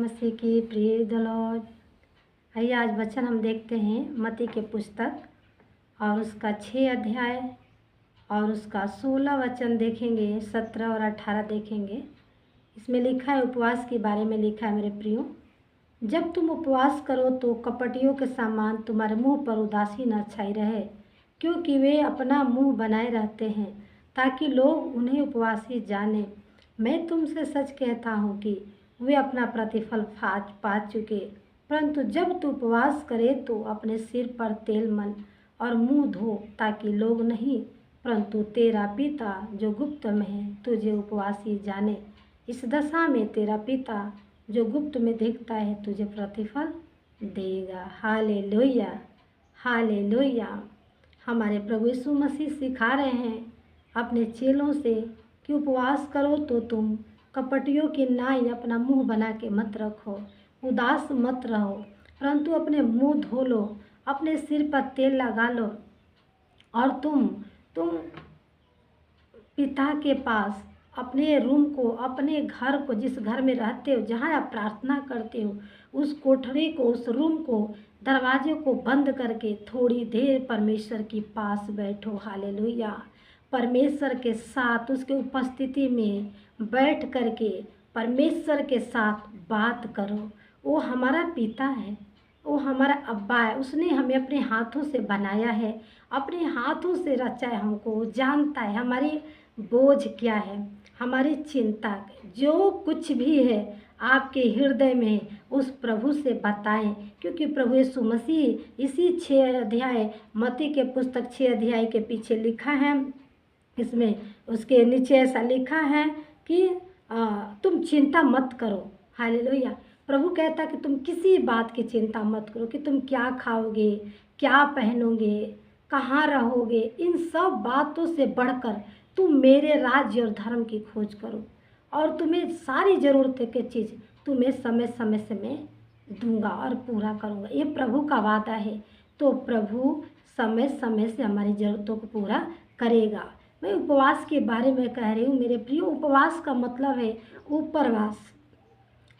मसीह की प्रिय the Lord. आइए आज वचन हम देखते हैं मत्ती के पुस्तक और उसका 6 अध्याय और उसका 16 वचन देखेंगे, 17 और 18 देखेंगे। इसमें लिखा है, उपवास के बारे में लिखा है, मेरे प्रियो, जब तुम उपवास करो तो कपटियों के समान तुम्हारे मुंह पर उदासीन छाई रहे, क्योंकि वे अपना मुंह बनाए रहते हैं ताकि लोग उन्हें उपवासी जाने। मैं तुमसे सच कहता हूँ कि वे अपना प्रतिफल पा चुके। परंतु जब तू उपवास करे तो अपने सिर पर तेल मल और मुंह धो, ताकि लोग नहीं परंतु तेरा पिता जो गुप्त में है तुझे उपवासी जाने। इस दशा में तेरा पिता जो गुप्त में देखता है तुझे प्रतिफल देगा। Hallelujah, hallelujah. हमारे प्रभु यीशु मसीह सिखा रहे हैं अपने चेलों से कि उपवास करो तो तुम कपटियों की नाई अपना मुंह बना के मत रखो, उदास मत रहो, परंतु अपने मुंह धो लो, अपने सिर पर तेल लगा लो और तुम पिता के पास अपने रूम को, अपने घर को, जिस घर में रहते हो, जहाँ आप प्रार्थना करते हो, उस कोठरी को, उस रूम को, दरवाजे को बंद करके थोड़ी देर परमेश्वर के पास बैठो। हालेलुया। परमेश्वर के साथ, उसके उपस्थिति में बैठ करके परमेश्वर के साथ बात करो। वो हमारा पिता है, वो हमारा अब्बा है। उसने हमें अपने हाथों से बनाया है, अपने हाथों से रचा है, हमको जानता है हमारी बोझ क्या है, हमारी चिंता, जो कुछ भी है आपके हृदय में उस प्रभु से बताएं, क्योंकि प्रभु यीशु मसीह इसी 6 अध्याय, मत्ती के पुस्तक 6 अध्याय के पीछे लिखा है, इसमें उसके नीचे ऐसा लिखा है कि तुम चिंता मत करो। हालेलुया। प्रभु कहता कि तुम किसी बात की चिंता मत करो कि तुम क्या खाओगे, क्या पहनोगे, कहाँ रहोगे। इन सब बातों से बढ़कर तुम मेरे राज्य और धर्म की खोज करो और तुम्हें सारी ज़रूरतें की चीज़ तुम्हें समय समय से मैं दूंगा और पूरा करूंगा। ये प्रभु का वादा है। तो प्रभु समय समय से हमारी ज़रूरतों को पूरा करेगा। मैं उपवास के बारे में कह रही हूँ मेरे प्रियो। उपवास का मतलब है उपरवास।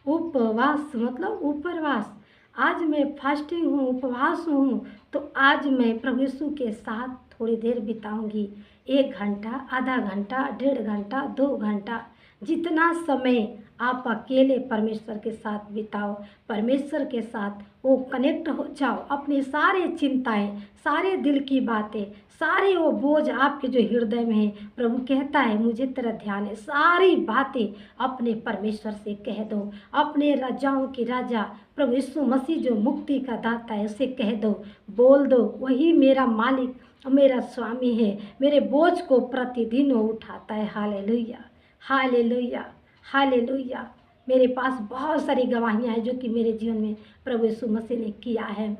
उपवास मतलब उपरवास। आज मैं फास्टिंग हूँ, उपवास हूँ, तो आज मैं प्रभु यीशु के साथ थोड़ी देर बिताऊंगी। 1 घंटा, आधा घंटा, 1.5 घंटा, 2 घंटा, जितना समय आप अकेले परमेश्वर के साथ बिताओ, परमेश्वर के साथ वो कनेक्ट हो जाओ। अपनी सारी चिंताएं, सारे दिल की बातें, सारे वो बोझ आपके जो हृदय में है, प्रभु कहता है मुझे तेरा ध्यान है, सारी बातें अपने परमेश्वर से कह दो। अपने राजाओं की राजा प्रभु यीशु मसीह जो मुक्ति का दाता है उसे कह दो, बोल दो, वही मेरा मालिक, मेरा स्वामी है, मेरे बोझ को प्रतिदिन वो उठाता है। Hallelujah, hallelujah, hallelujah. मेरे पास बहुत सारी गवाहियाँ हैं जो कि मेरे जीवन में प्रभु यीशु मसीह ने किया है,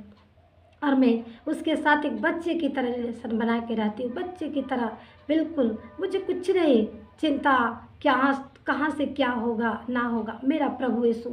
और मैं उसके साथ एक बच्चे की तरह रिलेशन बना के रहती हूँ। बच्चे की तरह बिल्कुल, मुझे कुछ नहीं चिंता, क्या कहाँ से क्या होगा ना होगा। मेरा प्रभु यीशु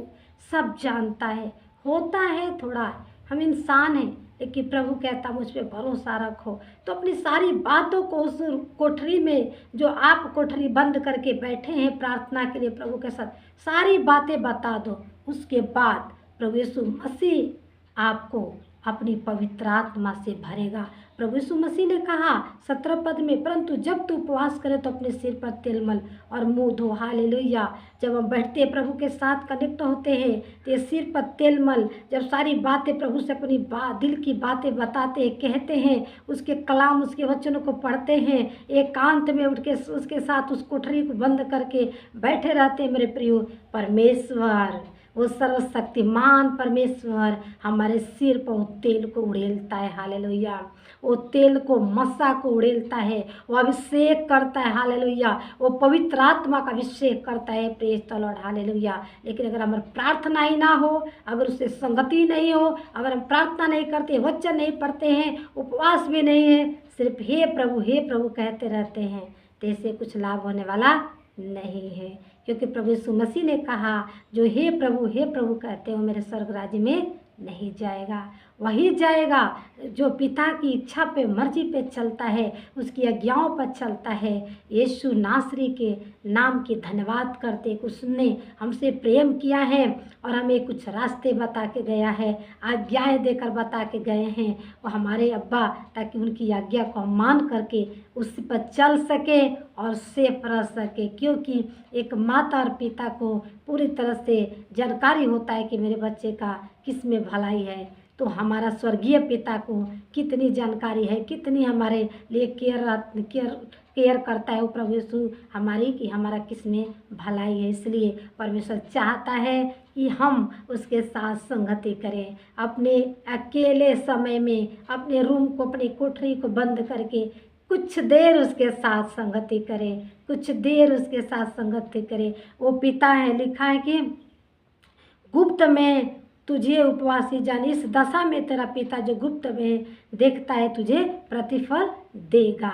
सब जानता है। होता है थोड़ा, हम इंसान हैं, लेकिन प्रभु कहता मुझ पे भरोसा रखो। तो अपनी सारी बातों को उस कोठरी में, जो आप कोठरी बंद करके बैठे हैं प्रार्थना के लिए प्रभु के साथ, सारी बातें बता दो। उसके बाद प्रभु यीशु मसीह आपको अपनी पवित्र आत्मा से भरेगा। प्रभु यीशु मसीह ने कहा 17 पद में, परंतु जब तू उपवास करे तो अपने सिर पर तेल मल और मुंह धो। हालेलुया। जब हम बैठते हैं प्रभु के साथ कनेक्ट होते हैं तो ये सिर पर तेल मल, जब सारी बातें प्रभु से अपनी दिल की बातें बताते हैं, कहते हैं, उसके कलाम, उसके वचनों को पढ़ते हैं, एकांत में उठ के उसके साथ उस कोठरी को बंद करके बैठे रहते हैं, मेरे प्रियो, परमेश्वर, वो सर्वशक्तिमान परमेश्वर हमारे सिर पर तेल को उड़ेलता है। हालेलुया। वो तेल को, मस्सा को उड़ेलता है, वो अभिषेक करता है। हालेलुया। वो पवित्र आत्मा का अभिषेक करता है। Praise the Lord. हालेलुया। लेकिन अगर हमारी प्रार्थना ही ना हो, अगर उससे संगति नहीं हो, अगर हम प्रार्थना नहीं करते, वचन नहीं पढ़ते हैं, उपवास भी नहीं है, सिर्फ हे प्रभु कहते रहते हैं, तो इससे कुछ लाभ होने वाला नहीं है। क्योंकि प्रभु यीशु मसीह ने कहा, जो हे प्रभु कहते हो मेरे स्वर्ग राज्य में नहीं जाएगा। वही जाएगा जो पिता की इच्छा पे मर्जी पे चलता है, उसकी आज्ञाओं पर चलता है। यीशु नासरी के नाम की धन्यवाद करते कि उसने हमसे प्रेम किया है और हमें कुछ रास्ते बता के गया है, आज्ञाएं देकर बता के गए हैं और हमारे अब्बा, ताकि उनकी आज्ञा को हम मान करके उस पर चल सके और सेफ रह सके। क्योंकि एक माता और पिता को पूरी तरह से जानकारी होता है कि मेरे बच्चे का किस में भलाई है, तो हमारा स्वर्गीय पिता को कितनी जानकारी है, कितनी हमारे लिए केयर करता है वो प्रभु यीशु हमारी, कि हमारा किस में भलाई है। इसलिए परमेश्वर चाहता है कि हम उसके साथ संगति करें। अपने अकेले समय में अपने रूम को, अपनी कोठरी को बंद करके कुछ देर उसके साथ संगति करें, कुछ देर उसके साथ संगति करें। वो पिता है, लिखा है कि गुप्त में तुझे उपवासी जान, इस दशा में तेरा पिता जो गुप्त में देखता है तुझे प्रतिफल देगा।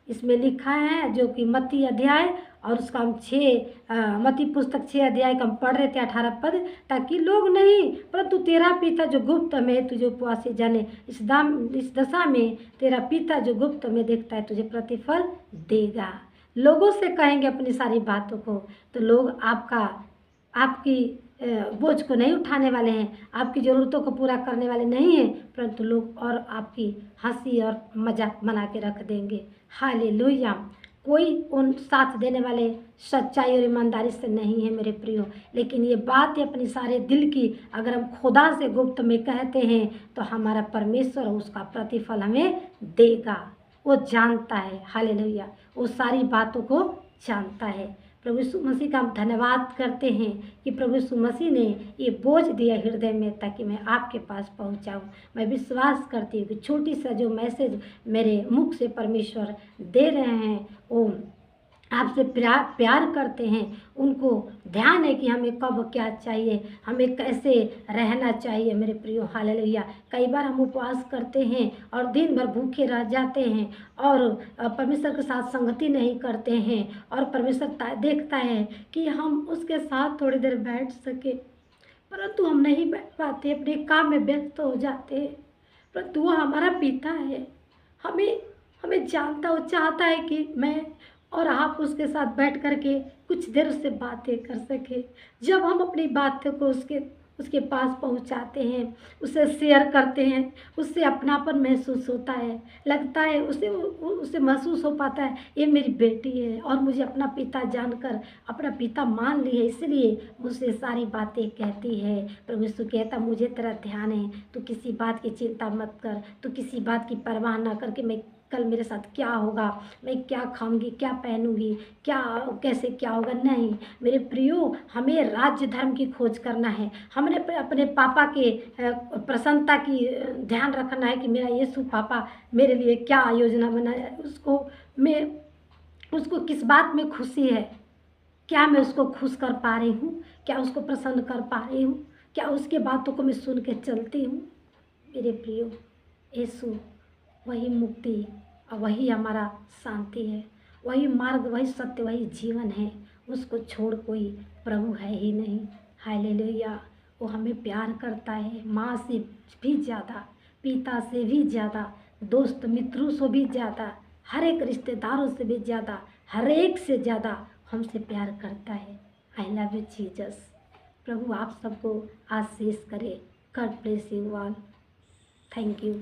इसमें लिखा है, जो कि मत्ती अध्याय और उसका हम मत्ती पुस्तक 6 अध्याय का हम पढ़ रहे थे 18 पद, ताकि लोग नहीं परंतु तेरा पिता जो गुप्त में तुझे उपवासी जाने, इस दशा में तेरा पिता जो गुप्त में देखता है तुझे प्रतिफल देगा। लोगों से कहेंगे अपनी सारी बातों को तो लोग आपकी बोझ को नहीं उठाने वाले हैं, आपकी ज़रूरतों को पूरा करने वाले नहीं हैं, परंतु लोग और आपकी हंसी और मजाक बना के रख देंगे। हालेलुया। कोई उन साथ देने वाले सच्चाई और ईमानदारी से नहीं है मेरे प्रियो, लेकिन ये बात है अपनी सारे दिल की अगर हम खुदा से गुप्त में कहते हैं तो हमारा परमेश्वर उसका प्रतिफल हमें देगा। वो जानता है, हालेलुया, वो सारी बातों को जानता है। प्रभु यीशु मसीह का हम धन्यवाद करते हैं कि प्रभु यीशु मसीह ने ये बोझ दिया हृदय में ताकि मैं आपके पास पहुंचाऊं। मैं विश्वास करती हूँ कि छोटी सा जो मैसेज मेरे मुख से परमेश्वर दे रहे हैं वो आपसे प्यार करते हैं। उनको ध्यान है कि हमें कब क्या चाहिए, हमें कैसे रहना चाहिए मेरे प्रियो। हालेलुया। कई बार हम उपवास करते हैं और दिन भर भूखे रह जाते हैं और परमेश्वर के साथ संगति नहीं करते हैं और परमेश्वर देखता है कि हम उसके साथ थोड़ी देर बैठ सके, परंतु हम नहीं बैठ पाते, अपने काम में व्यस्त हो जाते हैं। परंतु वो हमारा पिता है, हमें जानता, वो चाहता है कि मैं और आप उसके साथ बैठ कर के कुछ देर उससे बातें कर सके। जब हम अपनी बातों को उसके पास पहुंचाते हैं, उसे शेयर करते हैं, उससे अपनापन महसूस होता है, लगता है उसे महसूस हो पाता है ये मेरी बेटी है और मुझे अपना पिता जानकर अपना पिता मान ली है, इसलिए मुझसे सारी बातें कहती है। प्रभु यीशु कहता मुझे तेरा ध्यान है, तू किसी बात की चिंता मत कर, तू किसी बात की परवाह ना करके मैं कल मेरे साथ क्या होगा, मैं क्या खाऊंगी, क्या पहनूंगी, कैसे क्या होगा। नहीं मेरे प्रियो, हमें राज्य धर्म की खोज करना है, हमने अपने पापा के प्रसन्नता की ध्यान रखना है कि मेरा यीशु पापा मेरे लिए क्या योजना बनाया, उसको किस बात में खुशी है, क्या मैं उसको खुश कर पा रही हूँ, क्या उसको प्रसन्न कर पा रही हूँ, क्या उसके बातों को मैं सुन के चलती हूँ। मेरे प्रियो, यीशु वही मुक्ति और वही हमारा शांति है, वही मार्ग, वही सत्य, वही जीवन है। उसको छोड़ कोई प्रभु है ही नहीं। हालेलुया। वो हमें प्यार करता है, माँ से भी ज़्यादा, पिता से भी ज़्यादा, दोस्त मित्रों से भी ज़्यादा, हर एक रिश्तेदारों से भी ज़्यादा, हर एक से ज़्यादा हमसे प्यार करता है। I love you Jesus. प्रभु आप सबको आशीष करे। God bless you all. Thank you.